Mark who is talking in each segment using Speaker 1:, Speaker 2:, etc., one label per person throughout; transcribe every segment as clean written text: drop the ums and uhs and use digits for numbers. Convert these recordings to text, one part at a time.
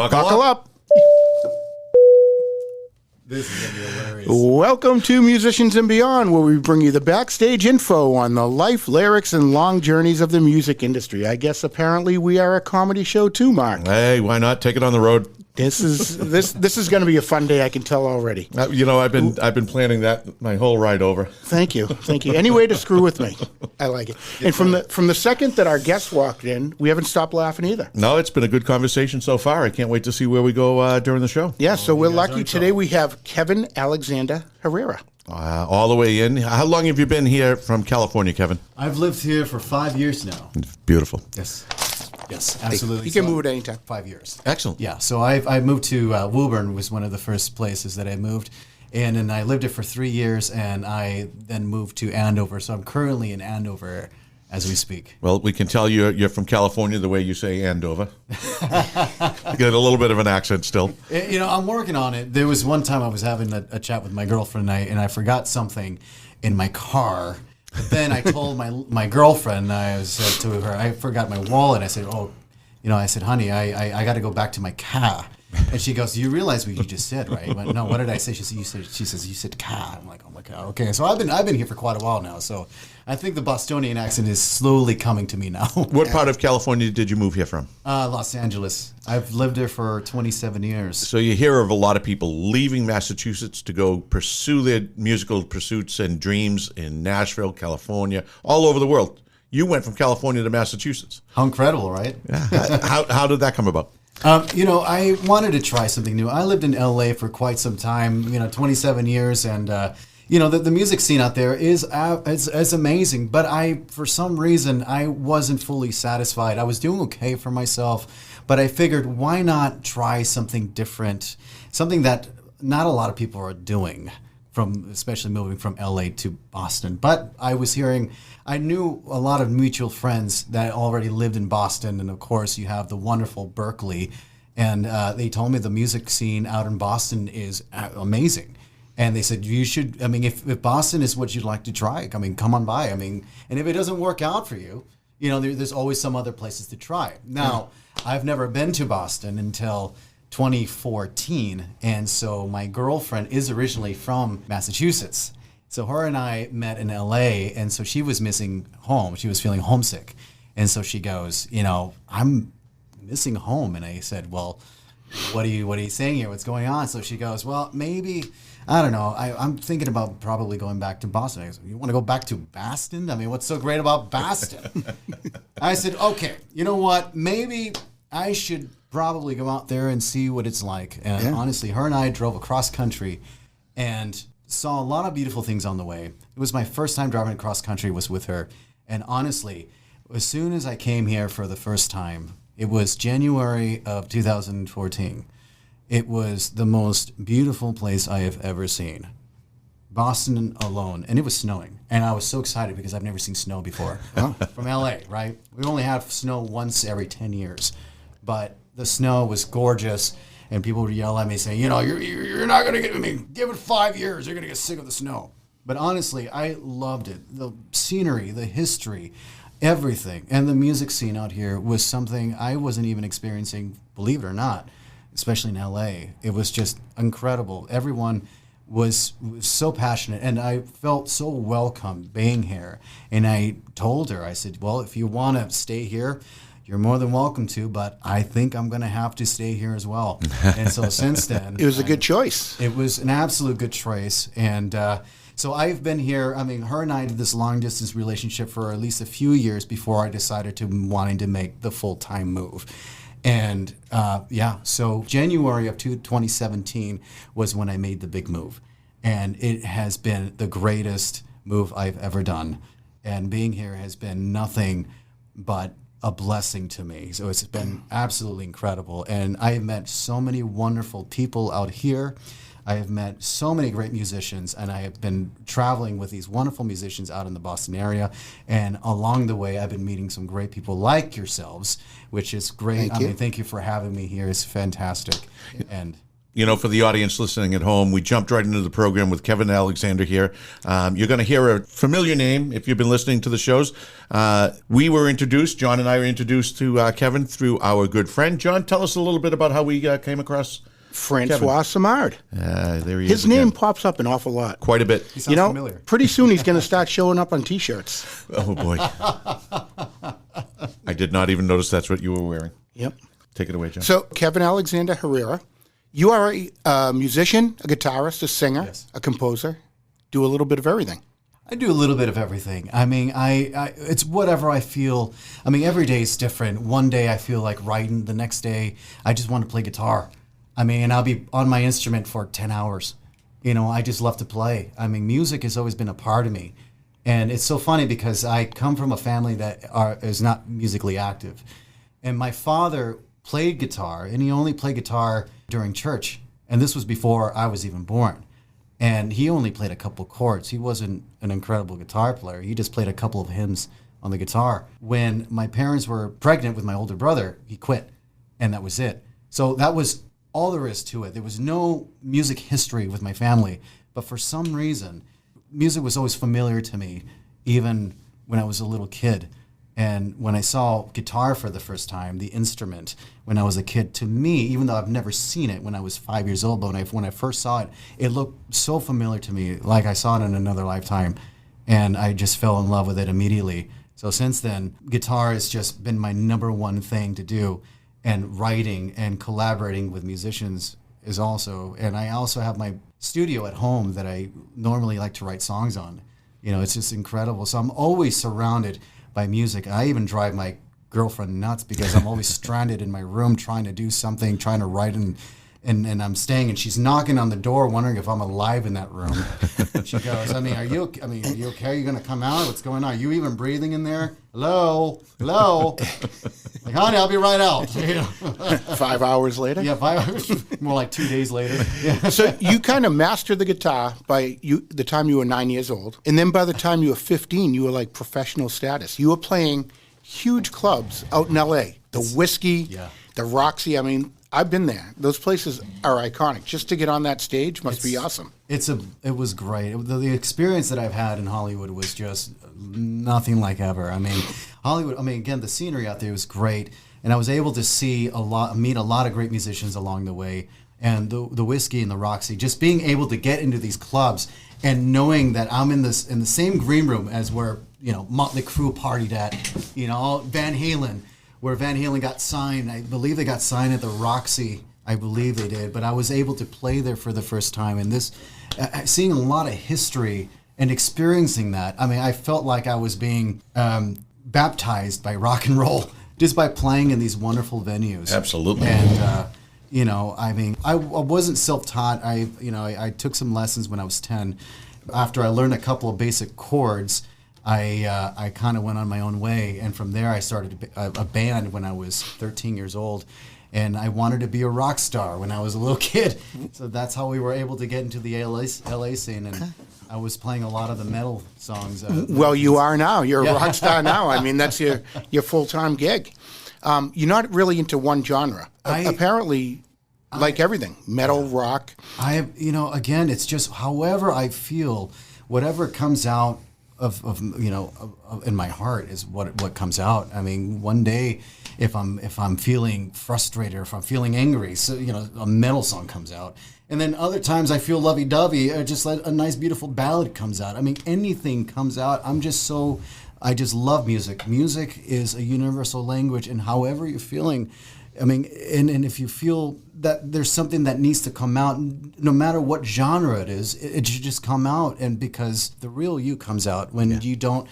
Speaker 1: Buckle up.
Speaker 2: This is going to be hilarious.
Speaker 1: Welcome to Musicians and Beyond, where we bring you the backstage info on the life, lyrics, and long journeys of the music industry. I guess apparently we are a comedy show too, Mark.
Speaker 3: Hey, why not? Take it on the road.
Speaker 1: This is going to be a fun day. I can tell already.
Speaker 3: I've been planning that my whole ride over.
Speaker 1: Thank you. Any way to screw with me, I like it. And from the second that our guest walked in, we haven't stopped laughing either.
Speaker 3: No, it's been a good conversation so far. I can't wait to see where we go during the show.
Speaker 1: Yeah, so we're lucky today. We have Kevin Alexander Herrera.
Speaker 3: All the way in. How long have you been here from California, Kevin?
Speaker 2: I've lived here for 5 years now.
Speaker 3: Beautiful.
Speaker 2: Yes, absolutely.
Speaker 1: You can move at any time.
Speaker 2: 5 years.
Speaker 3: Excellent.
Speaker 2: Yeah, so I moved to Woburn, was one of the first places that I moved. And then I lived there for 3 years, and I then moved to Andover. So I'm currently in Andover as we speak.
Speaker 3: Well, we can tell you're from California the way you say Andover. You get a little bit of an accent still.
Speaker 2: I'm working on it. There was one time I was having a chat with my girlfriend, and I forgot something in my car. But then I told my girlfriend, I said to her, I forgot my wallet. I said, honey, I got to go back to my car. And she goes, you realize what you just said, right? I went, no, what did I say? She says, you said car. I'm like, oh my God, okay. So I've been here for quite a while now. So I think the Bostonian accent is slowly coming to me now.
Speaker 3: What part of California did you move here from?
Speaker 2: Los Angeles. I've lived there for 27 years.
Speaker 3: So you hear of a lot of people leaving Massachusetts to go pursue their musical pursuits and dreams in Nashville, California, all over the world. You went from California to Massachusetts.
Speaker 2: How incredible, right?
Speaker 3: Yeah. How did that come about?
Speaker 2: I wanted to try something new. I lived in LA for quite some time, 27 years, and the music scene out there is amazing. But for some reason, I wasn't fully satisfied. I was doing okay for myself, but I figured, why not try something different, something that not a lot of people are doing, especially moving from LA to Boston. But I knew a lot of mutual friends that already lived in Boston, and of course you have the wonderful Berkeley, and they told me the music scene out in Boston is amazing. And they said, you should, if Boston is what you'd like to try, come on by. And if it doesn't work out for you, there's always some other places to try. Now, I've never been to Boston until 2014, and so my girlfriend is originally from Massachusetts. So her and I met in LA, and so she was missing home. She was feeling homesick. And so she goes, I'm missing home. And I said, well, what are you saying here? What's going on? So she goes, well, maybe, I don't know. I'm thinking about probably going back to Boston. I said, you want to go back to Boston? What's so great about Boston? I said, okay, you know what? Maybe I should probably go out there and see what it's like. And honestly, her and I drove across country and saw a lot of beautiful things on the way. It was my first time driving across country was with her. And honestly, as soon as I came here for the first time, it was January of 2014. It was the most beautiful place I have ever seen. Boston alone, and it was snowing. And I was so excited because I've never seen snow before. From LA, right? We only have snow once every 10 years. But the snow was gorgeous. And people would yell at me saying, you're not going to give it 5 years. You're going to get sick of the snow. But honestly, I loved it. The scenery, the history, everything. And the music scene out here was something I wasn't even experiencing, believe it or not, especially in LA. It was just incredible. Everyone was so passionate, and I felt so welcome being here. And I told her, I said, well, if you want to stay here, you're more than welcome to, but I think I'm going to have to stay here as well. And so since then...
Speaker 1: It was a good choice.
Speaker 2: It was an absolute good choice. And so I've been here, her and I did this long-distance relationship for at least a few years before I decided to wanting to make the full-time move. And so January of 2017 was when I made the big move. And it has been the greatest move I've ever done. And being here has been nothing but a blessing to me. So it's been absolutely incredible. And I have met so many wonderful people out here. I have met so many great musicians, and I have been traveling with these wonderful musicians out in the Boston area. And along the way, I've been meeting some great people like yourselves, which is great. Thank you for having me here. It's fantastic. And
Speaker 3: You know, for the audience listening at home, we jumped right into the program with Kevin Alexander here. You're going to hear a familiar name if you've been listening to the shows. We were introduced, John and I were introduced to Kevin through our good friend. John, tell us a little bit about how we came across
Speaker 1: Francois Simard.
Speaker 3: there he
Speaker 1: His
Speaker 3: is again.
Speaker 1: name pops up an awful lot.
Speaker 3: Quite a bit.
Speaker 2: He sounds familiar.
Speaker 1: Pretty soon he's going to start showing up on T-shirts.
Speaker 3: Oh, boy. I did not even notice that's what you were wearing.
Speaker 1: Yep.
Speaker 3: Take it away, John.
Speaker 1: So, Kevin Alexander Herrera, you are a musician, a guitarist, a singer,
Speaker 2: Yes.
Speaker 1: a composer, do a little bit of everything.
Speaker 2: I do a little bit of everything. I mean, I it's whatever I feel. I mean, every day is different. One day I feel like writing. The next day I just want to play guitar. I mean, and I'll be on my instrument for 10 hours. You know, I just love to play. I mean, music has always been a part of me. And it's so funny because I come from a family that is not musically active. And my father played guitar, and he only played guitar during church. And this was before I was even born. And he only played a couple chords. He wasn't an incredible guitar player. He just played a couple of hymns on the guitar. When my parents were pregnant with my older brother, he quit, and that was it. So that was all there is to it. There was no music history with my family, but for some reason, music was always familiar to me, even when I was a little kid. And when I saw guitar for the first time, the instrument, when I was a kid, to me, even though I've never seen it when I was 5 years old, but when I first saw it, it looked so familiar to me, like I saw it in another lifetime. And I just fell in love with it immediately. So since then, guitar has just been my number one thing to do. And writing and collaborating with musicians is also, and I also have my studio at home that I normally like to write songs on. You know, it's just incredible. So I'm always surrounded by music. I even drive my girlfriend nuts because I'm always stranded in my room trying to do something, trying to write, and I'm staying, and she's knocking on the door wondering if I'm alive in that room. She goes, are you okay? Are you going to come out? What's going on? Are you even breathing in there? Hello? Like, honey, I'll be right out. You know?
Speaker 1: 5 hours later?
Speaker 2: Yeah, 5 hours. More like 2 days later. Yeah.
Speaker 1: So you kind of mastered the guitar by the time you were 9 years old. And then by the time you were 15, you were like professional status. You were playing huge clubs out in L.A. The Whiskey,
Speaker 2: Yeah.
Speaker 1: the Roxy. I mean, I've been there. Those places are iconic. Just to get on that stage must be awesome.
Speaker 2: It was great. The experience that I've had in Hollywood was just nothing like ever. I mean, Hollywood. I mean, again, the scenery out there was great, and I was able to meet a lot of great musicians along the way. And the Whiskey and the Roxy, just being able to get into these clubs and knowing that I'm in the same green room as where Motley Crue partied at, Van Halen. Where Van Halen got signed. I believe they got signed at the Roxy. I believe they did. But I was able to play there for the first time. And this, seeing a lot of history and experiencing that, I mean, I felt like I was being baptized by rock and roll just by playing in these wonderful venues.
Speaker 3: Absolutely.
Speaker 2: And, I mean, I wasn't self-taught. I took some lessons when I was 10. After I learned a couple of basic chords, I kind of went on my own way, and from there I started a band when I was 13 years old, and I wanted to be a rock star when I was a little kid. So that's how we were able to get into the LA scene, and I was playing a lot of the metal songs.
Speaker 1: Well, you are now. You're a rock star now. I mean, that's your full-time gig. You're not really into one genre. Apparently, like everything, metal, rock.
Speaker 2: Again, it's just however I feel, whatever comes out of in my heart is what comes out. I mean, one day if I'm feeling frustrated or if I'm feeling angry, so a metal song comes out, and then other times I feel lovey-dovey, or just like a nice beautiful ballad comes out. I mean, anything comes out. I just love music. Music is a universal language, and however you're feeling, I mean, and if you feel that there's something that needs to come out, no matter what genre it is, it should just come out. And because the real you comes out when you don't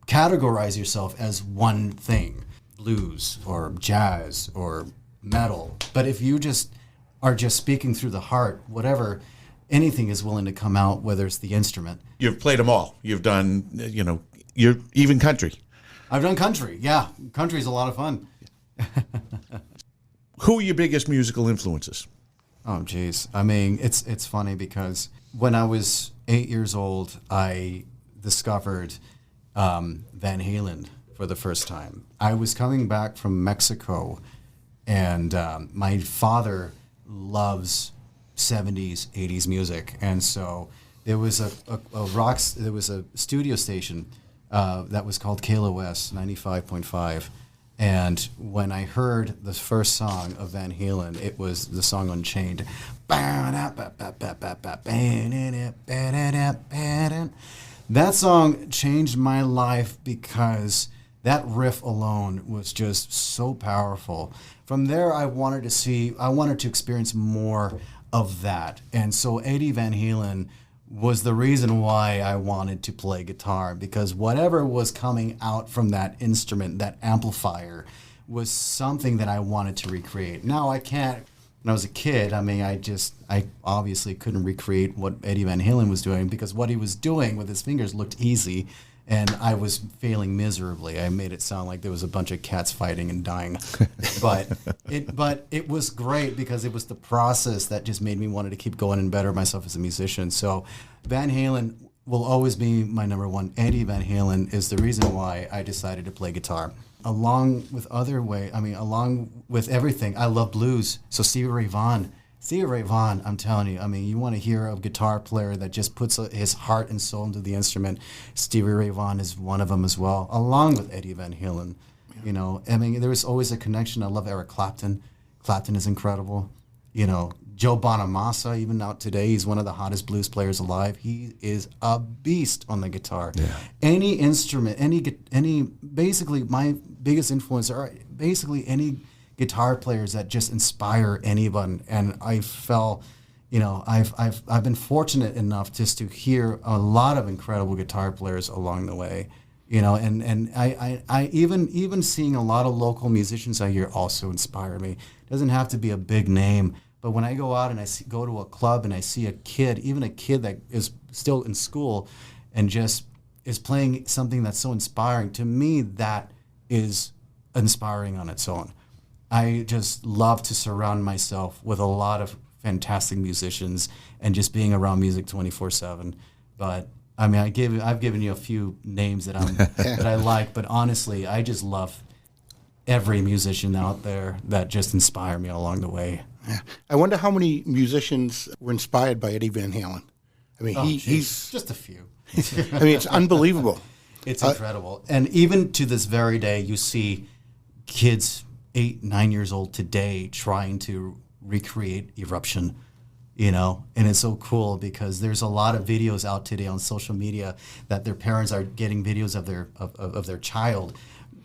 Speaker 2: categorize yourself as one thing, blues or jazz or metal. But if you just are just speaking through the heart, whatever, anything is willing to come out, whether it's the instrument.
Speaker 3: You've played them all. You've done, you're even country.
Speaker 2: I've done country. Yeah, country is a lot of fun.
Speaker 3: Who are your biggest musical influences?
Speaker 2: Oh, geez. I mean, it's funny because when I was 8 years old, I discovered Van Halen for the first time. I was coming back from Mexico, and my father loves 70s, 80s music. And so there was there was a studio station that was called KLOS 95.5. And when I heard the first song of Van Halen, it was the song Unchained. That song changed my life because that riff alone was just so powerful. From there, I wanted to experience more of that. And so Eddie Van Halen was the reason why I wanted to play guitar, because whatever was coming out from that instrument, that amplifier, was something that I wanted to recreate. Now I can't. When I was a kid, I mean, I obviously couldn't recreate what Eddie Van Halen was doing, because what he was doing with his fingers looked easy, and I was failing miserably. I made it sound like there was a bunch of cats fighting and dying. But it was great, because it was the process that just made me want to keep going and better myself as a musician. So Van Halen will always be my number one. Eddie Van Halen is the reason why I decided to play guitar. Along with everything, I love blues. So Stevie Ray Vaughan, I'm telling you, I mean, you want to hear a guitar player that just puts his heart and soul into the instrument. Stevie Ray Vaughan is one of them as well, along with Eddie Van Halen. Yeah. You know, I mean, there was always a connection. I love Eric Clapton. Clapton is incredible. You know, Joe Bonamassa, even out today, he's one of the hottest blues players alive. He is a beast on the guitar. Yeah. Any instrument, basically my biggest influence are basically any guitar players that just inspire anyone. And I felt, you know, I've been fortunate enough just to hear a lot of incredible guitar players along the way. You know, and I even seeing a lot of local musicians out here also inspire me. It doesn't have to be a big name. But when I go out and go to a club and I see a kid, even a kid that is still in school and just is playing something that's so inspiring, to me that is inspiring on its own. I just love to surround myself with a lot of fantastic musicians and just being around music 24/7. But I mean, I've given you a few names that that I like, but honestly, I just love every musician out there that just inspire me along the way.
Speaker 1: Yeah. I wonder how many musicians were inspired by Eddie Van Halen. I mean, he's
Speaker 2: just a few.
Speaker 1: I mean, it's unbelievable.
Speaker 2: It's incredible. And even to this very day, you see kids 8, 9 years old today trying to recreate Eruption, you know, and it's so cool because there's a lot of videos out today on social media that their parents are getting videos of their child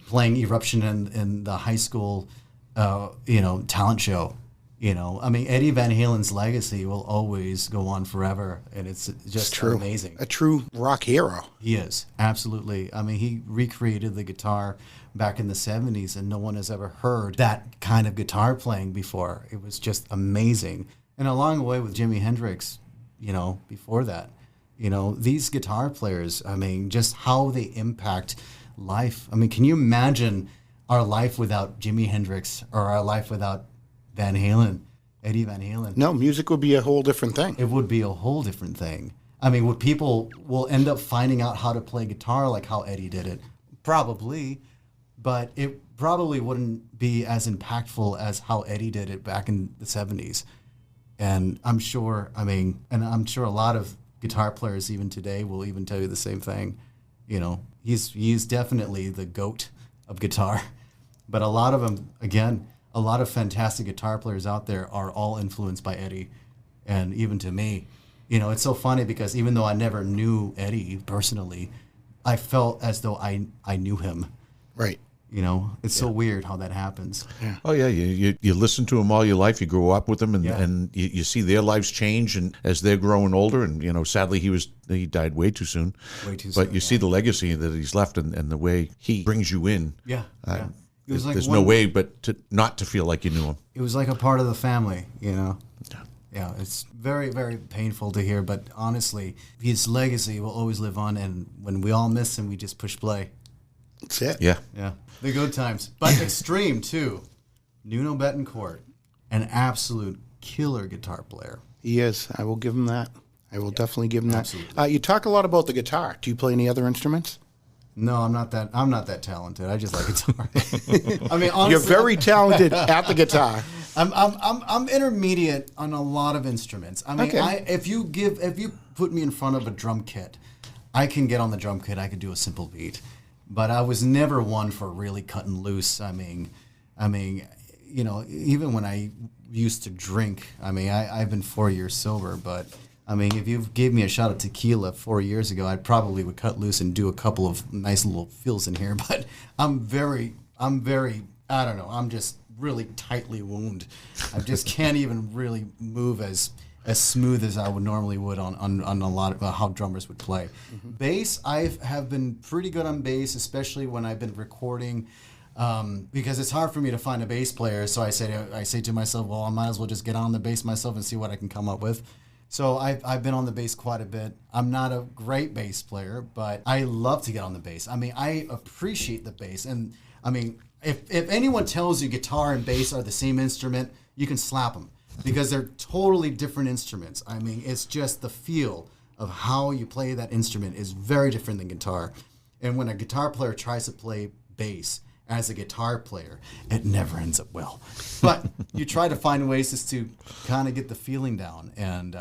Speaker 2: playing Eruption in the high school, talent show. You know, I mean, Eddie Van Halen's legacy will always go on forever, and it's just amazing.
Speaker 1: A true rock hero.
Speaker 2: He is, absolutely. I mean, he recreated the guitar back in the 70s, and no one has ever heard that kind of guitar playing before. It was just amazing. And along the way with Jimi Hendrix, you know, before that, you know, these guitar players, I mean, just how they impact life. I mean, can you imagine our life without Jimi Hendrix or our life without Van Halen, Eddie Van Halen?
Speaker 1: No, music would be a whole different thing.
Speaker 2: It would be a whole different thing. I mean, would people will end up finding out how to play guitar like how Eddie did it? Probably, but it probably wouldn't be as impactful as how Eddie did it back in the 70s. And I'm sure a lot of guitar players even today will even tell you the same thing. You know, he's definitely the GOAT of guitar. But a lot of them, again, a lot of fantastic guitar players out there are all influenced by Eddie. And even to me, you know, it's so funny because even though I never knew Eddie personally, I felt as though I knew him.
Speaker 1: Right.
Speaker 2: You know, it's so weird how that happens.
Speaker 3: Yeah. Oh, yeah. You listen to them all your life. You grow up with them, and you see their lives change and as they're growing older. And, you know, sadly, he died way too soon. But you see the legacy that he's left and the way he brings you in.
Speaker 2: Yeah.
Speaker 3: There's no way but not to feel like you knew him.
Speaker 2: It was like a part of the family, you know. Yeah, it's very, very painful to hear. But honestly, his legacy will always live on. And when we all miss him, we just push play.
Speaker 1: That's it.
Speaker 3: Yeah.
Speaker 2: Yeah. The good times. But extreme, too. Nuno Bettencourt, an absolute killer guitar player.
Speaker 1: He is. I will give him that. I will definitely give him that.
Speaker 2: Absolutely.
Speaker 1: You talk a lot about the guitar. Do you play any other instruments?
Speaker 2: No, I'm not that talented. I just like guitar. I mean, honestly,
Speaker 1: you're very talented at the guitar.
Speaker 2: I'm intermediate on a lot of instruments. I mean,
Speaker 1: Okay.
Speaker 2: if you put me in front of a drum kit, I can get on the drum kit. I could do a simple beat, but I was never one for really cutting loose. I mean, even when I used to drink, I mean, I've been 4 years sober, but I mean, if you gave me a shot of tequila 4 years ago, I probably would cut loose and do a couple of nice little fills in here. But I'm very, I don't know. I'm just really tightly wound. I just can't even really move as smooth as I would normally would on a lot of how drummers would play. Mm-hmm. Bass, I have been pretty good on bass, especially when I've been recording, because it's hard for me to find a bass player. So I say to myself, well, I might as well just get on the bass myself and see what I can come up with. So I've been on the bass quite a bit. I'm not a great bass player, but I love to get on the bass. I mean, I appreciate the bass. And I mean, if anyone tells you guitar and bass are the same instrument, you can slap them because they're totally different instruments. I mean, it's just the feel of how you play that instrument is very different than guitar. And when a guitar player tries to play bass as a guitar player, it never ends up well. But you try to find ways just to kind of get the feeling down. And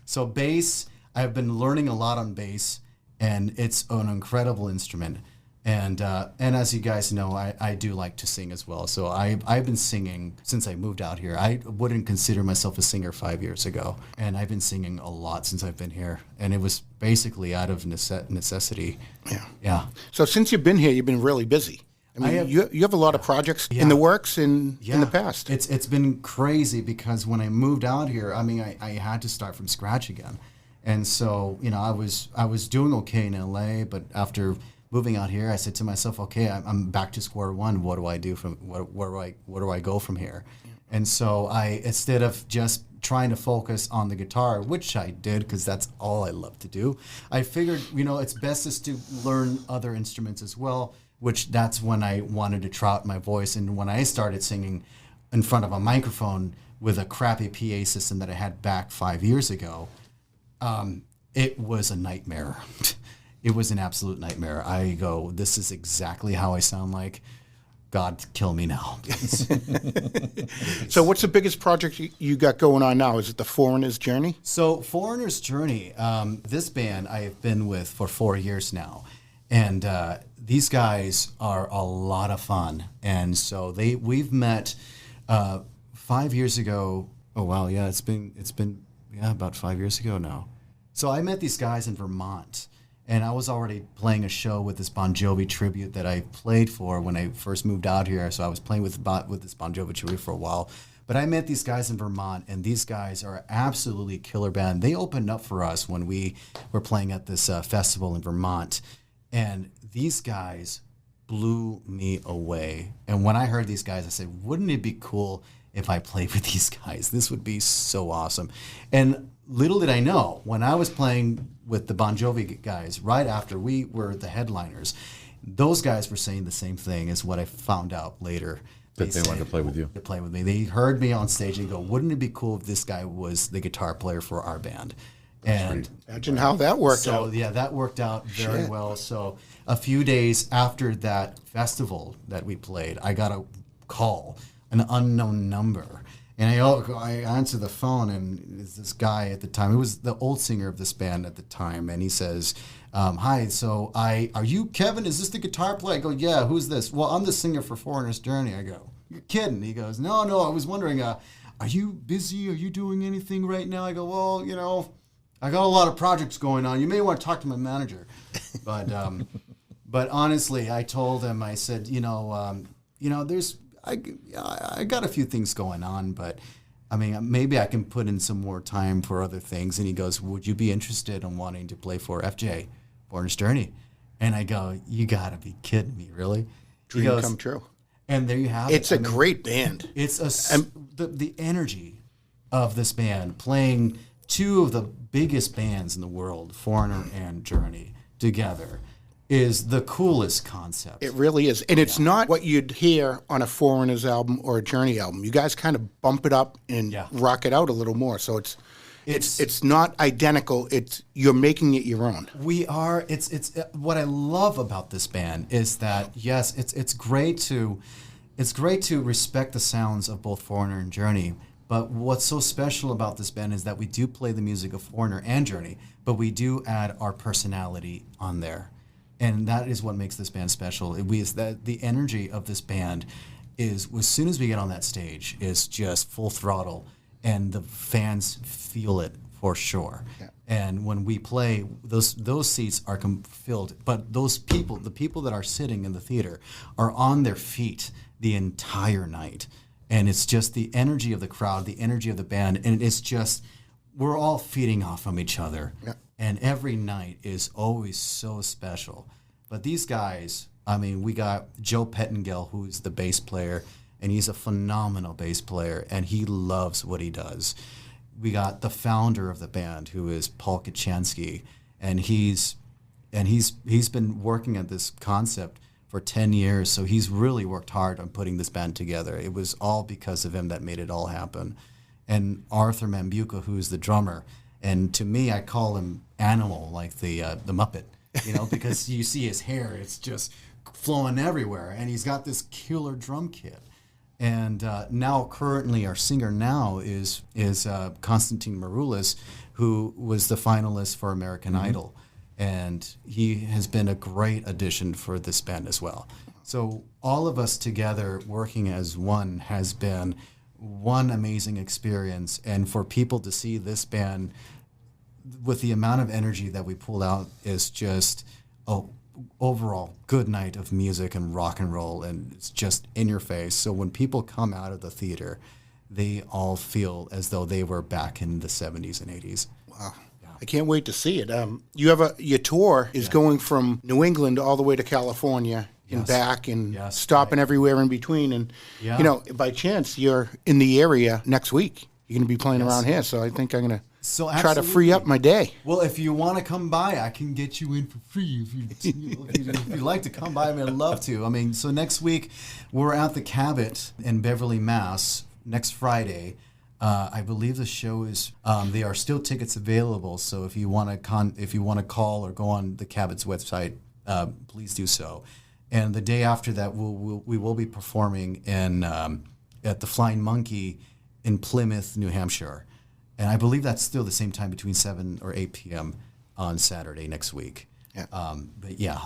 Speaker 2: so bass, I've been learning a lot on bass, and it's an incredible instrument. And as you guys know, I do like to sing as well. So I've been singing since I moved out here. I wouldn't consider myself a singer 5 years ago. And I've been singing a lot since I've been here. And it was basically out of necessity. Yeah.
Speaker 1: So since you've been here, you've been really busy. I mean, you have a lot of projects in the works in the past.
Speaker 2: It's been crazy because when I moved out here, I mean, I had to start from scratch again. And so, I was doing okay in LA, but after moving out here, I said to myself, okay, I'm back to square one. What do I do where do I go from here? Yeah. And so instead of just trying to focus on the guitar, which I did because that's all I love to do, I figured, it's best just to learn other instruments as well, which that's when I wanted to try out my voice. And when I started singing in front of a microphone with a crappy PA system that I had back 5 years ago, it was a nightmare. It was an absolute nightmare. I go, this is exactly how I sound like. God, kill me now.
Speaker 1: So what's the biggest project you got going on now? Is it the Foreigner's Journey?
Speaker 2: So Foreigner's Journey, this band I have been with for 4 years now. And these guys are a lot of fun. And so we've met 5 years ago. Oh, wow, yeah, it's been about 5 years ago now. So I met these guys in Vermont. And I was already playing a show with this Bon Jovi tribute that I played for when I first moved out here. So I was playing with this Bon Jovi tribute for a while. But I met these guys in Vermont, and these guys are absolutely killer band. They opened up for us when we were playing at this festival in Vermont. And these guys blew me away. And when I heard these guys, I said, wouldn't it be cool if I played with these guys? This would be so awesome. And little did I know, when I was playing with the Bon Jovi guys, right after we were the headliners, those guys were saying the same thing as what I found out later.
Speaker 3: That they wanted to play with you.
Speaker 2: To play with me. They heard me on stage and go, wouldn't it be cool if this guy was the guitar player for our band? And
Speaker 1: imagine how that worked out.
Speaker 2: So, yeah, that worked out very well. So a few days after that festival that we played, I got a call, an unknown number. And I answered the phone, and it's this guy at the time. He was the old singer of this band at the time, and he says, "Hi, so are you Kevin? Is this the guitar player?" I go, "Yeah, who's this?" "Well, I'm the singer for Foreigner's Journey." I go, "You're kidding." He goes, No, I was wondering, are you busy? Are you doing anything right now?" I go, "Well, I got a lot of projects going on. You may want to talk to my manager." But honestly, I told him, I said, there's. I got a few things going on, but I mean, maybe I can put in some more time for other things. And he goes, "Would you be interested in wanting to play for FJ, Foreigner's Journey?" And I go, "You got to be kidding me, really?"
Speaker 1: Dream come true.
Speaker 2: And there you have it.
Speaker 1: It's a great band.
Speaker 2: It's the energy of this band playing two of the biggest bands in the world, Foreigner and Journey, together, is the coolest concept.
Speaker 1: It really is. And it's not what you'd hear on a Foreigners album or a Journey album. You guys kind of bump it up and rock it out a little more. So it's not identical. You're making it your own.
Speaker 2: We are. It's what I love about this band is that, yes, it's great to it's great to respect the sounds of both Foreigner and Journey. But what's so special about this band is that we do play the music of Foreigner and Journey, but we do add our personality on there. And that is what makes this band special. Is that the energy of this band is, as soon as we get on that stage, is just full throttle, and the fans feel it for sure. Yeah. And when we play, those seats are filled, but the people that are sitting in the theater are on their feet the entire night. And it's just the energy of the crowd, the energy of the band, and it's just, we're all feeding off from each other. Yeah. And every night is always so special. But these guys, I mean, we got Joe Pettengill, who's the bass player, and he's a phenomenal bass player, and he loves what he does. We got the founder of the band, who is Paul Kachansky, and he's been working at this concept for 10 years, so he's really worked hard on putting this band together. It was all because of him that made it all happen. And Arthur Mambuka, who's the drummer, and to me, I call him Animal, like the Muppet, because you see his hair, it's just flowing everywhere, and he's got this killer drum kit. And now, currently, our singer now is Konstantin Maroulis, who was the finalist for American Idol. And he has been a great addition for this band as well. So all of us together working as one has been one amazing experience. And for people to see this band with the amount of energy that we pulled out is just an overall good night of music and rock and roll. And it's just in your face. So when people come out of the theater, they all feel as though they were back in the 70s and 80s.
Speaker 1: Wow. I can't wait to see it. Your tour is going from New England all the way to California and back, and stopping everywhere in between. And by chance, you're in the area next week. You're going to be playing around here, so I think I'm going to try to free up my day.
Speaker 2: Well, if you want to come by, I can get you in for free. If you'd like to come by, I'd love to. I mean, so next week we're at the Cabot in Beverly, Mass. Next Friday. I believe the show is. There are still tickets available, so if you want to call or go on the Cabot's website, please do so. And the day after that, we will be performing at the Flying Monkey in Plymouth, New Hampshire, and I believe that's still the same time, between 7 or 8 p.m. on Saturday next week. Yeah.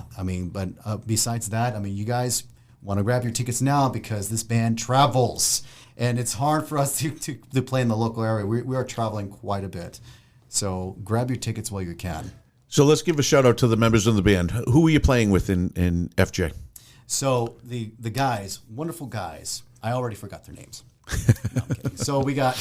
Speaker 2: Besides that, you guys want to grab your tickets now, because this band travels. And it's hard for us to play in the local area. We are traveling quite a bit. So grab your tickets while you can.
Speaker 3: So let's give a shout out to the members of the band. Who are you playing with in FJ?
Speaker 2: So the guys, wonderful guys. I already forgot their names. No, I'm kidding. So we got,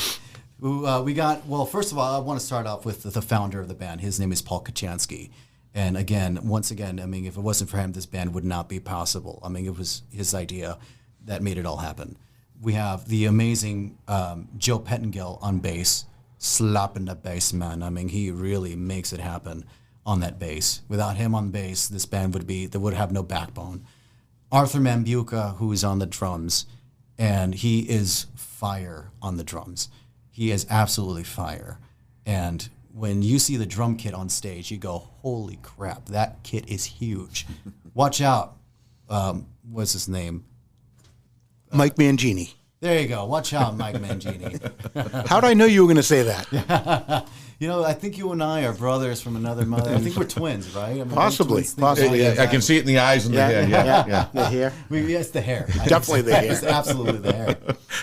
Speaker 2: well, first of all, I want to start off with the founder of the band. His name is Paul Kachansky. And once again, if it wasn't for him, this band would not be possible. It was his idea that made it all happen. We have the amazing Joe Pettengill on bass, slapping the bass, man. He really makes it happen on that bass. Without him on bass, this band would have no backbone. Arthur Mambuka, who is on the drums, and he is fire on the drums. He is absolutely fire. And when you see the drum kit on stage, you go, holy crap, that kit is huge. Watch out. What's his name?
Speaker 1: Mike Mangini.
Speaker 2: There you go. Watch out, Mike Mangini.
Speaker 1: How'd I know you were going to say that?
Speaker 2: I think you and I are brothers from another mother. I think we're twins, right?
Speaker 1: Possibly.
Speaker 3: Yeah, I can see it in the eyes and the hair. Yeah.
Speaker 1: The hair.
Speaker 2: It's the hair.
Speaker 1: Definitely the hair.
Speaker 2: It's absolutely the hair.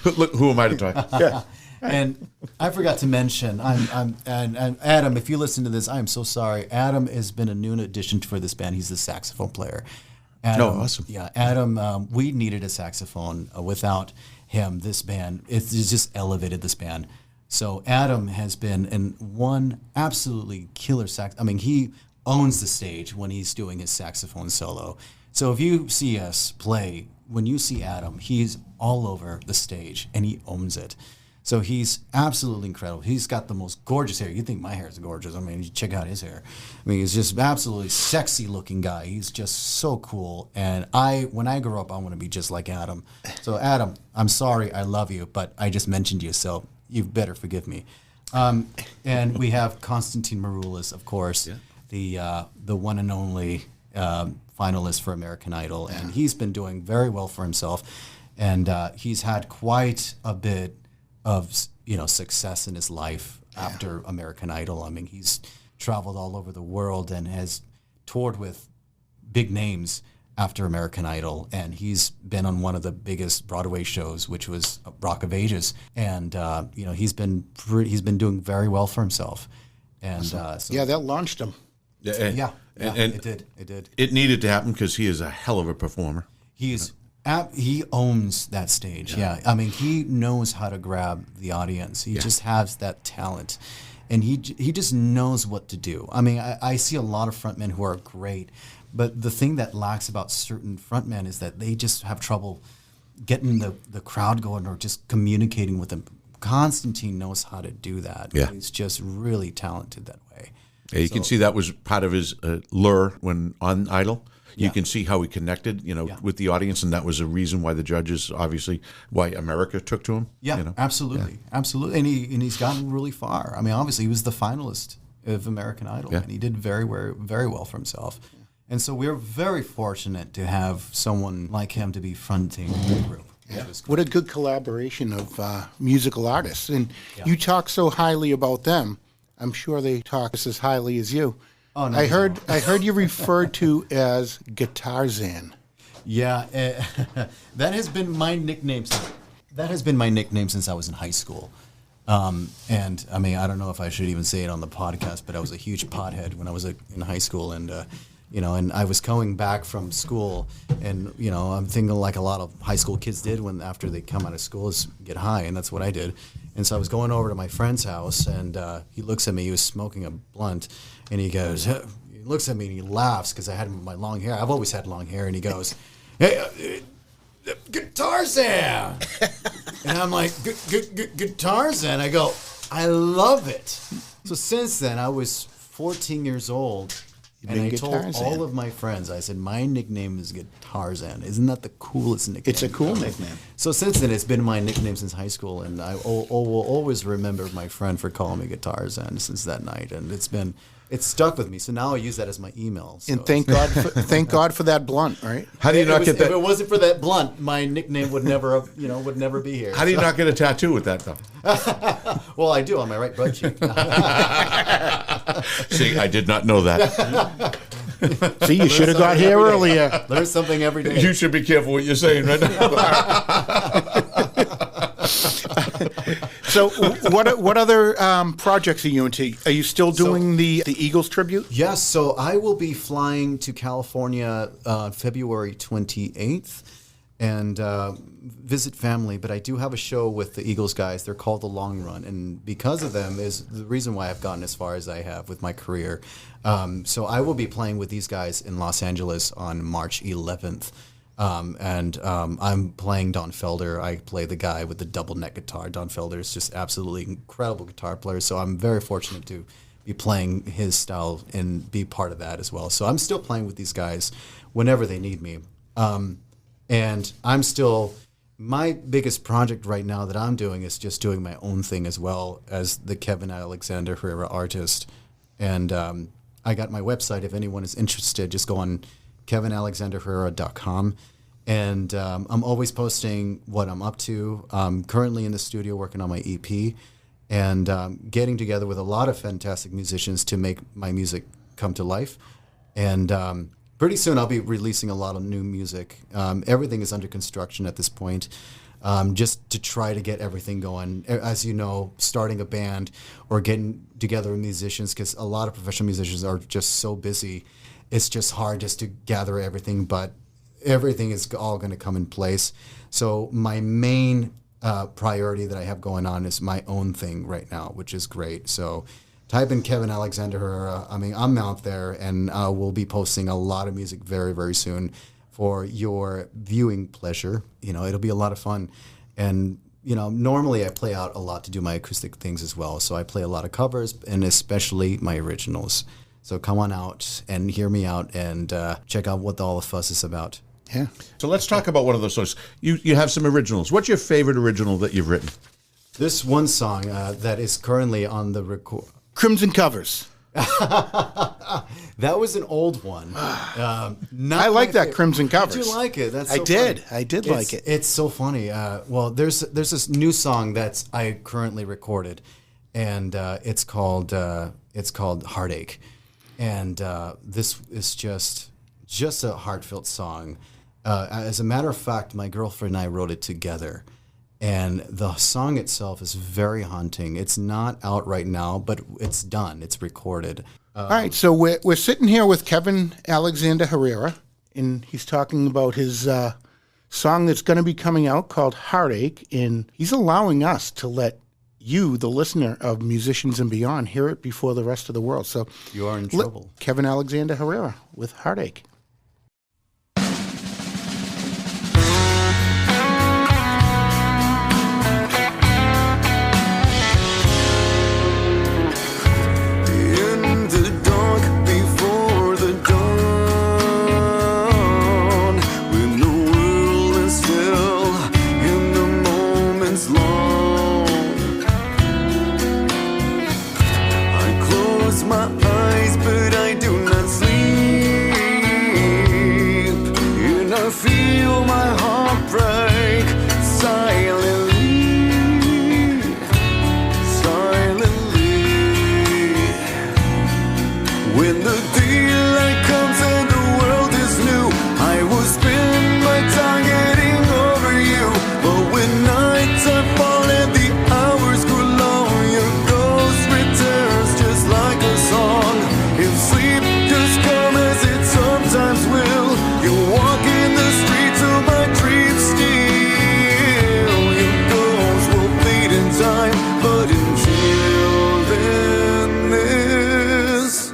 Speaker 3: Look, who am I to try?
Speaker 1: Yeah.
Speaker 2: And I forgot to mention, and Adam, if you listen to this, I am so sorry. Adam has been a new addition for this band. He's the saxophone player. Adam,
Speaker 3: awesome.
Speaker 2: Yeah, Adam, we needed a saxophone. Without him, this band, it's just elevated this band. So Adam has been in one absolutely killer sax. He owns the stage when he's doing his saxophone solo. So if you see us play, when you see Adam, he's all over the stage and he owns it. So he's absolutely incredible. He's got the most gorgeous hair. You think my hair is gorgeous. You check out his hair. He's just absolutely sexy looking guy. He's just so cool. And when I grow up, I want to be just like Adam. So Adam, I'm sorry, I love you, but I just mentioned you, so you better forgive me. And we have Konstantin Maroulis, of course, the one and only finalist for American Idol. And he's been doing very well for himself. And he's had quite a bit of success in his life after American Idol. I mean, he's traveled all over the world and has toured with big names after American Idol, and he's been on one of the biggest Broadway shows, which was Rock of Ages, and he's been doing very well for himself. And
Speaker 1: that launched him.
Speaker 3: And
Speaker 2: it did.
Speaker 3: It needed to happen because he is a hell of a performer.
Speaker 2: He owns that stage. Yeah. I mean, he knows how to grab the audience. He just has that talent, and he just knows what to do. I mean, I see a lot of frontmen who are great, but the thing that lacks about certain frontmen is that they just have trouble getting the crowd going or just communicating with them. Constantine knows how to do that.
Speaker 3: Yeah.
Speaker 2: He's just really talented that way.
Speaker 3: Yeah, you can see that was part of his lure when on Idol. You can see how he connected, with the audience, and that was a reason why the judges, obviously, why America took to him.
Speaker 2: Yeah, absolutely, absolutely, and he's gotten really far. I mean, obviously, he was the finalist of American Idol, and he did very, very, very well for himself. And so we're very fortunate to have someone like him to be fronting the group.
Speaker 1: Yeah. What a good collaboration of musical artists, and you talk so highly about them. I'm sure they talk just as highly as you.
Speaker 2: Oh, no,
Speaker 1: I heard you referred to as Guitarzan.
Speaker 2: Yeah, that has been my nickname. That has been my nickname since I was in high school. And I mean, I don't know if I should even say it on the podcast, but I was a huge pothead when I was in high school, and and I was coming back from school, and I'm thinking like a lot of high school kids did when after they come out of school is get high, and that's what I did. And so I was going over to my friend's house, and he looks at me. He was smoking a blunt, and he goes, he looks at me and he laughs because I had my long hair. I've always had long hair, and he goes, "Hey, Guitarzan," and I'm like, "Guitarzan." I go, "I love it." So since then, I was 14 years old. And I told all of my friends, I said, my nickname is Guitarzan. Isn't that the coolest nickname?
Speaker 1: It's a cool nickname.
Speaker 2: So since then, it's been my nickname since high school, and I will always remember my friend for calling me Guitarzan since that night, and it's stuck with me. So now I use that as my email. So.
Speaker 1: And thank God for that blunt, right?
Speaker 3: How do you not get that?
Speaker 2: If it wasn't for that blunt, my nickname would never be here.
Speaker 3: How do you not get a tattoo with that though?
Speaker 2: Well, I do on my right butt cheek.
Speaker 3: See, I did not know that.
Speaker 1: See, you should have got here earlier.
Speaker 2: Learn something every day.
Speaker 3: You should be careful what you're saying right now.
Speaker 1: So, what other projects are you into? Are you still doing the Eagles tribute?
Speaker 2: Yes. So I will be flying to California February 28th and visit family. But I do have a show with the Eagles guys. They're called The Long Run, and because of them is the reason why I've gotten as far as I have with my career. So I will be playing with these guys in Los Angeles on March 11th. I'm playing Don Felder. I play the guy with the double neck guitar. Don Felder is just absolutely incredible guitar player. So I'm very fortunate to be playing his style and be part of that as well. So I'm still playing with these guys whenever they need me. And I'm still, my biggest project right now that I'm doing is just doing my own thing as well as the Kevin Alexander Herrera artist. And I got my website. If anyone is interested, just go on kevinalexanderherrera.com, and I'm always posting what I'm up to. I'm currently in the studio working on my EP, and getting together with a lot of fantastic musicians to make my music come to life. And pretty soon I'll be releasing a lot of new music. Everything is under construction at this point, just to try to get everything going. As you know, starting a band or getting together with musicians, because a lot of professional musicians are just so busy. It's just hard just to gather everything, but everything is all going to come in place. So my main priority that I have going on is my own thing right now, which is great. So type in Kevin Alexander Herrera. I mean, I'm out there, and we'll be posting a lot of music very, very soon for your viewing pleasure. It'll be a lot of fun. And, normally I play out a lot to do my acoustic things as well. So I play a lot of covers, and especially my originals. So come on out and hear me out and check out what all the fuss is about.
Speaker 1: Yeah.
Speaker 3: So let's talk about one of those songs. You have some originals. What's your favorite original that you've written?
Speaker 2: This one song that is currently on the record.
Speaker 1: Crimson Covers.
Speaker 2: That was an old one.
Speaker 1: I like that Crimson Covers.
Speaker 2: Did you like it? That's
Speaker 1: I
Speaker 2: so
Speaker 1: did.
Speaker 2: funny.
Speaker 1: I did like it.
Speaker 2: It's so funny. Well, there's this new song that's I currently recorded, and it's called Heartache, and this is just a heartfelt song. As a matter of fact, my girlfriend and I wrote it together. And the song itself is very haunting. It's not out right now, but it's done. It's recorded.
Speaker 1: All right, so we're sitting here with Kevin Alexander Herrera, and he's talking about his song that's going to be coming out called Heartache, and he's allowing us to let you, the listener of Musicians and Beyond, hear it before the rest of the world. So
Speaker 2: You are in trouble.
Speaker 1: Kevin Alexander Herrera with Heartache.
Speaker 4: My eyes, but I do not sleep, and I feel my heart break silently, silently. When the daylight comes and the world is new, I will spend my time getting over you. But when nighttime falls and the hours grow long, your ghost returns just like a song. If sleep just come as it sometimes will, you walk in the streets of my dreams still. Your ghost will fade in time, but until then this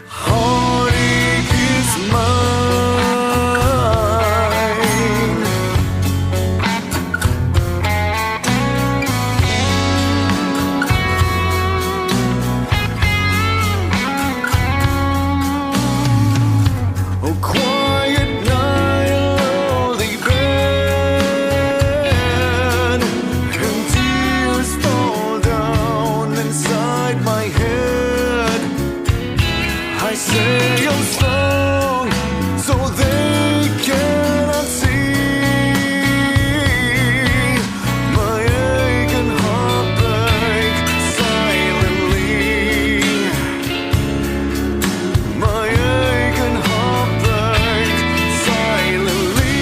Speaker 4: heartache is mine. Oh, quiet night, lonely bed, and tears fall down inside my head. I say I'm strong so they cannot see my ache and heartbreak silently. My ache and heartbreak silently.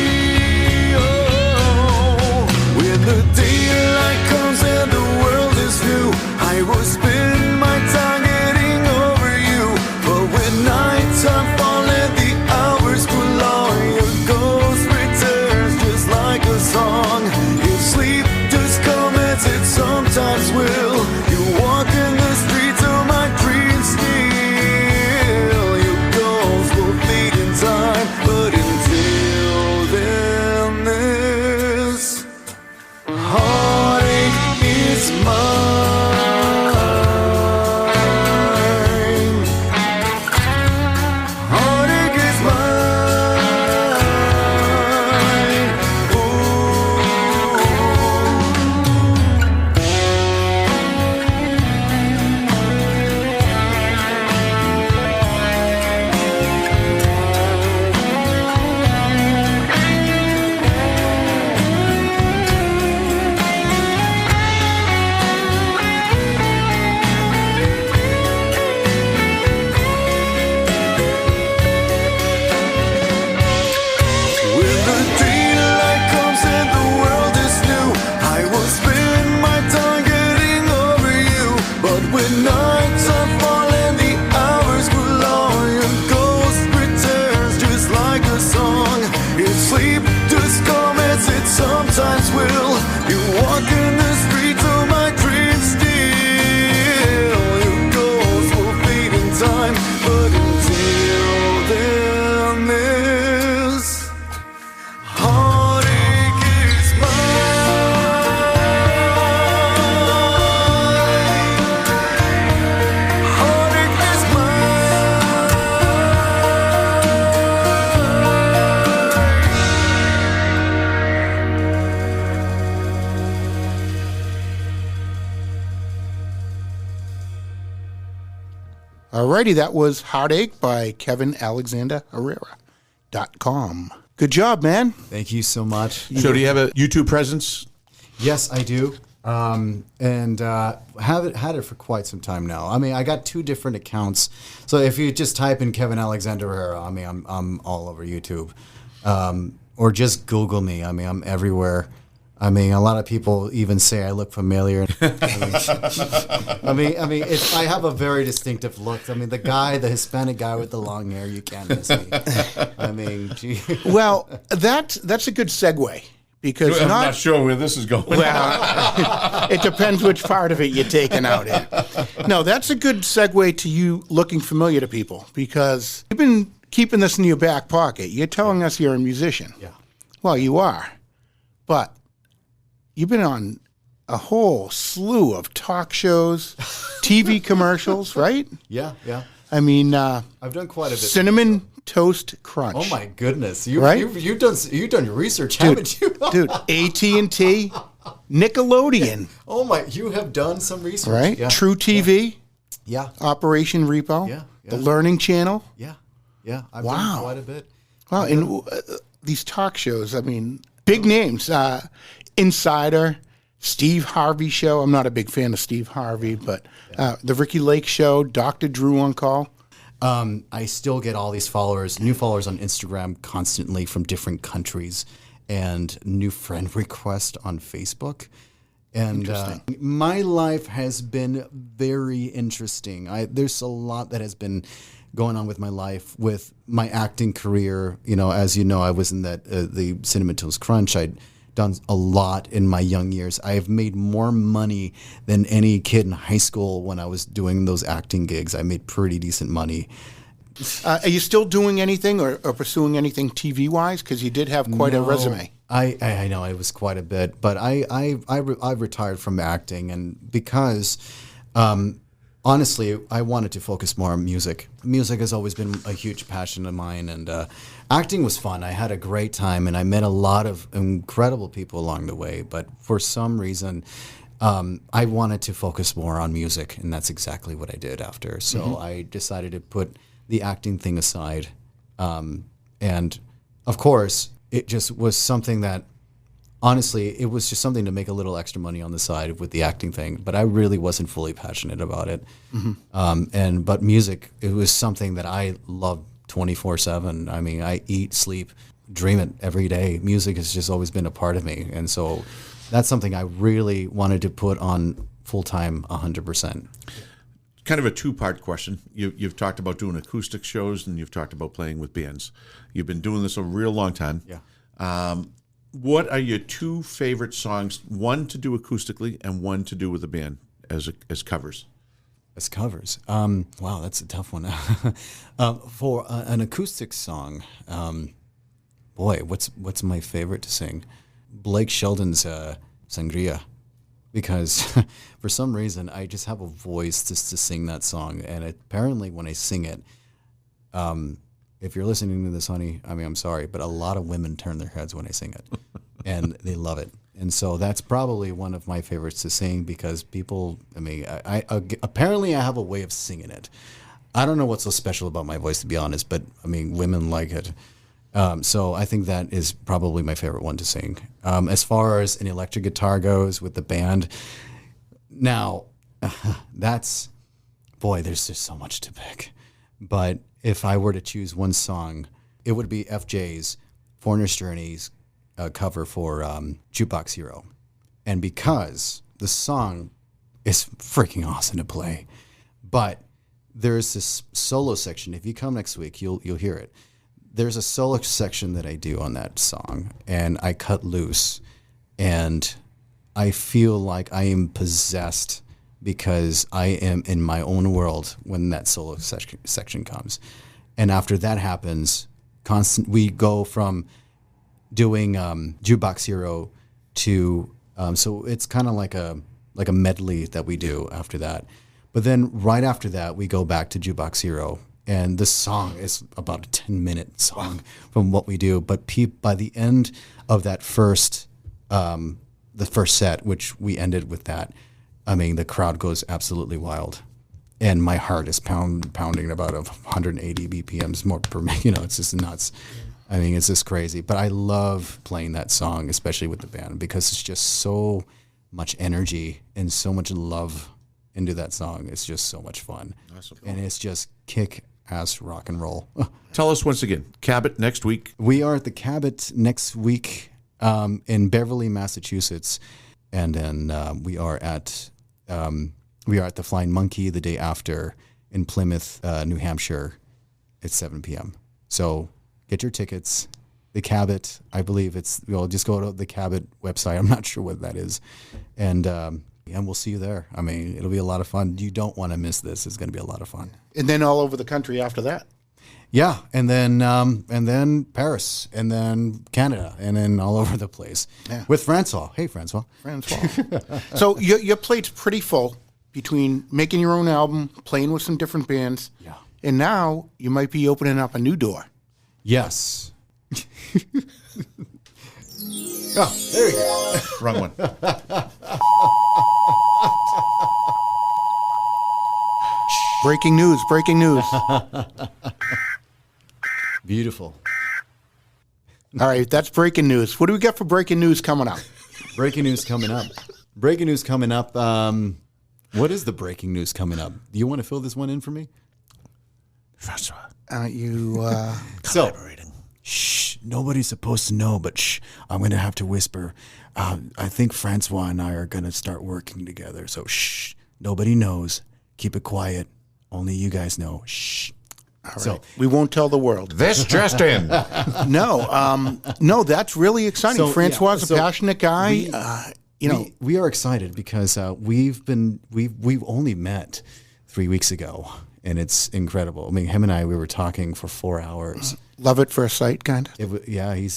Speaker 4: Oh, when the daylight comes and the world is new, I will spend my time getting over you. But when nighttime falls
Speaker 1: Alrighty, that was Heartache by Kevin Alexander Herrera.com. Good job, man.
Speaker 2: Thank you so much.
Speaker 3: So do you have a YouTube presence?
Speaker 2: Yes, I do. And had it for quite some time now. I mean, I got 2 different accounts. So if you just type in Kevin Alexander Herrera, I mean, I'm all over YouTube. Or just Google me. I mean, I'm everywhere. I mean, a lot of people even say I look familiar. I mean, I have a very distinctive look. I mean, the Hispanic guy with the long hair, you can't miss me. I mean, gee.
Speaker 1: Well, that's a good segue. Because
Speaker 3: I'm not sure where this is going.
Speaker 1: Well, it depends which part of it you're taking out in. No, that's a good segue to you looking familiar to people, because you've been keeping this in your back pocket. You're telling us you're a musician.
Speaker 2: Yeah.
Speaker 1: Well, you are. But you've been on a whole slew of talk shows, TV commercials, right?
Speaker 2: Yeah.
Speaker 1: I mean,
Speaker 2: I've done quite a bit.
Speaker 1: Cinnamon Toast Crunch.
Speaker 2: Oh my goodness! You've done your research, haven't you?
Speaker 1: Dude, AT&T, Nickelodeon,
Speaker 2: Oh my! You have done some research,
Speaker 1: right?
Speaker 2: Yeah.
Speaker 1: True TV,
Speaker 2: Yeah.
Speaker 1: Operation Repo,
Speaker 2: Yeah.
Speaker 1: the Learning Channel.
Speaker 2: Yeah. I've
Speaker 1: Wow.
Speaker 2: done quite a bit.
Speaker 1: Wow, and these talk shows, I mean, big names. Insider, Steve Harvey Show. I'm not a big fan of Steve Harvey, but the Ricky Lake Show, Dr. Drew on Call.
Speaker 2: I still get all these new followers on Instagram constantly from different countries, and new friend requests on Facebook. And my life has been very interesting. There's a lot that has been going on with my life, with my acting career. You know, as you know, I was in the Cinnamon Toast Crunch. I'd done a lot in my young years. I have made more money than any kid in high school when I was doing those acting gigs. I made pretty decent money.
Speaker 1: Are you still doing anything or pursuing anything TV-wise? Because you did have quite a resume.
Speaker 2: I know it was quite a bit, but I've retired from acting, and because honestly, I wanted to focus more on music. Music has always been a huge passion of mine, and acting was fun. I had a great time, and I met a lot of incredible people along the way. But for some reason, I wanted to focus more on music, and that's exactly what I did after. So I decided to put the acting thing aside, and of course, it just was something that, honestly, it was just something to make a little extra money on the side with the acting thing, but I really wasn't fully passionate about it. But music, it was something that I loved 24/7. I mean, I eat, sleep, dream it every day. Music has just always been a part of me, and so that's something I really wanted to put on full time, 100%.
Speaker 3: Kind of a 2-part question. You've talked about doing acoustic shows, and you've talked about playing with bands. You've been doing this a real long time.
Speaker 2: Yeah.
Speaker 3: What are your 2 favorite songs, one to do acoustically and one to do with a band as covers?
Speaker 2: As covers. Wow, that's a tough one. For an acoustic song, boy, what's my favorite to sing? Blake Shelton's Sangria, because for some reason I just have a voice just to sing that song, and apparently when I sing it, if you're listening to this, honey, I mean, I'm sorry, but a lot of women turn their heads when I sing it, and they love it. And so that's probably one of my favorites to sing, because people, I mean, I apparently I have a way of singing it. I don't know what's so special about my voice, to be honest, but I mean, women like it. So I think that is probably my favorite one to sing. As far as an electric guitar goes with the band, now there's just so much to pick. But if I were to choose one song, it would be FJ's Foreigner's Journey's cover for Jukebox Hero. And because the song is freaking awesome to play, but there's this solo section. If you come next week, you'll hear it. There's a solo section that I do on that song, and I cut loose, and I feel like I am possessed because I am in my own world when that solo section comes. And after that happens, we go from doing Jukebox Hero to so it's kind of like a medley that we do after that. But then right after that, we go back to Jukebox Hero. And this song is about a 10-minute song from what we do. But by the end of that the first set, which we ended with that, I mean, the crowd goes absolutely wild. and my heart is pounding about 180 BPMs more per minute. You know, it's just nuts. I mean, it's just crazy. But I love playing that song, especially with the band, because it's just so much energy and so much love into that song. It's just so much fun. Awesome. And it's just kick-ass rock and roll.
Speaker 3: Tell us once again, Cabot next week.
Speaker 2: We are at the Cabot next week in Beverly, Massachusetts. And then we are at the Flying Monkey the day after in Plymouth, New Hampshire at 7 p.m. So get your tickets. The Cabot, I believe just go to the Cabot website. I'm not sure what that is. And we'll see you there. I mean, it'll be a lot of fun. You don't want to miss this. It's going to be a lot of fun.
Speaker 1: And then all over the country after that.
Speaker 2: Yeah, and then Paris, and then Canada, and then all over the place with Francois. Hey, Francois.
Speaker 1: So your plate's pretty full between making your own album, playing with some different bands, and now you might be opening up a new door.
Speaker 2: Yes. Oh, there we go.
Speaker 3: Wrong one.
Speaker 1: Breaking news, breaking news.
Speaker 2: Beautiful.
Speaker 1: All right, that's breaking news. What do we got for breaking news coming up?
Speaker 2: Breaking news coming up. Breaking news coming up. What is the breaking news coming up? Do you want to fill this one in for me?
Speaker 3: Francois.
Speaker 2: Collaborating. Shh, nobody's supposed to know, but shh, I'm going to have to whisper. I think Francois and I are going to start working together. So shh, nobody knows. Keep it quiet. Only you guys know. Shh.
Speaker 1: All right. So we won't tell the world.
Speaker 3: This just in.
Speaker 1: No, that's really exciting.
Speaker 2: So,
Speaker 1: Francois is a passionate guy.
Speaker 2: We are excited because we've only met 3 weeks ago, and it's incredible. I mean, him and I, we were talking for 4 hours.
Speaker 1: Love at first sight, kind of.
Speaker 2: I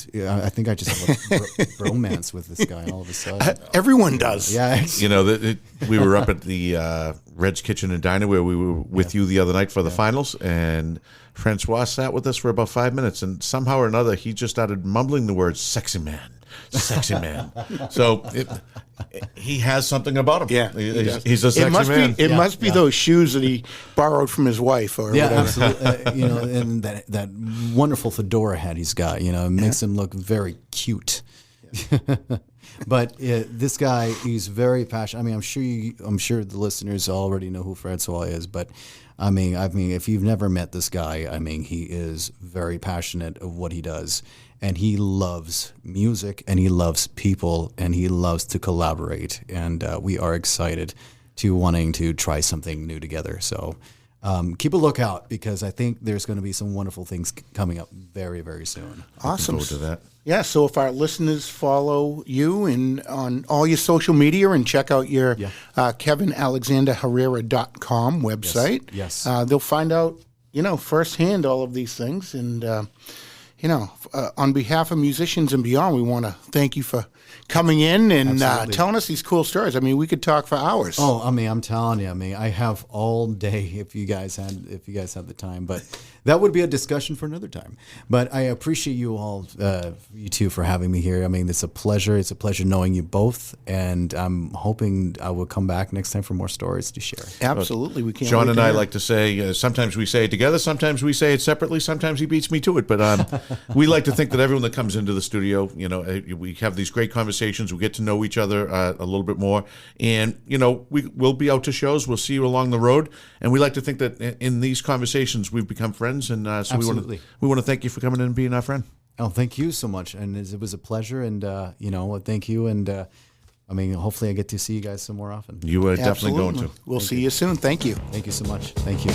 Speaker 2: think I just have a bromance with this guy all of a sudden.
Speaker 1: Everyone does.
Speaker 2: Yeah.
Speaker 3: We were up at the Red's Kitchen and Diner where we were with you the other night for the finals, and Francois sat with us for about 5 minutes, and somehow or another he just started mumbling the words "sexy man." Sexy man. So he has something about him.
Speaker 1: Yeah,
Speaker 3: he's a sexy man.
Speaker 1: It must be those shoes that he borrowed from his wife, or whatever.
Speaker 2: Absolutely. And that wonderful fedora hat he's got. It makes him look very cute. But this guy, he's very passionate. I mean, I'm sure the listeners already know who Francois is, but I mean, if you've never met this guy, I mean, he is very passionate of what he does. And he loves music, and he loves people, and he loves to collaborate. And we are excited to wanting to try something new together. So keep a lookout, because I think there's going to be some wonderful things coming up very, very soon.
Speaker 1: Awesome.
Speaker 3: Looking forward to that.
Speaker 1: Yeah, so if our listeners follow you on all your social media and check out your KevinAlexanderHerrera.com website,
Speaker 2: yes.
Speaker 1: They'll find out, firsthand all of these things. And on behalf of musicians and beyond, we want to thank you for coming in and telling us these cool stories. I mean, we could talk for hours.
Speaker 2: Oh, I mean, I'm telling you, I have all day if you guys have the time. But that would be a discussion for another time. But I appreciate you all, you two, for having me here. I mean, it's a pleasure. It's a pleasure knowing you both, and I'm hoping I will come back next time for more stories to share.
Speaker 1: Absolutely, we can't.
Speaker 3: John and I like to say, sometimes we say it together, sometimes we say it separately, sometimes he beats me to it. But we like to think that everyone that comes into the studio, we have these great conversations. We get to know each other a little bit more, and we'll be out to shows. We'll see you along the road, and we like to think that in these conversations we've become friends. And so we want to thank you for coming in and being our friend.
Speaker 2: Oh, thank you so much, and it was a pleasure. And thank you. And hopefully I get to see you guys some more often.
Speaker 3: You are definitely going to.
Speaker 1: We'll see you soon. Thank you.
Speaker 2: Thank you so much. Thank you.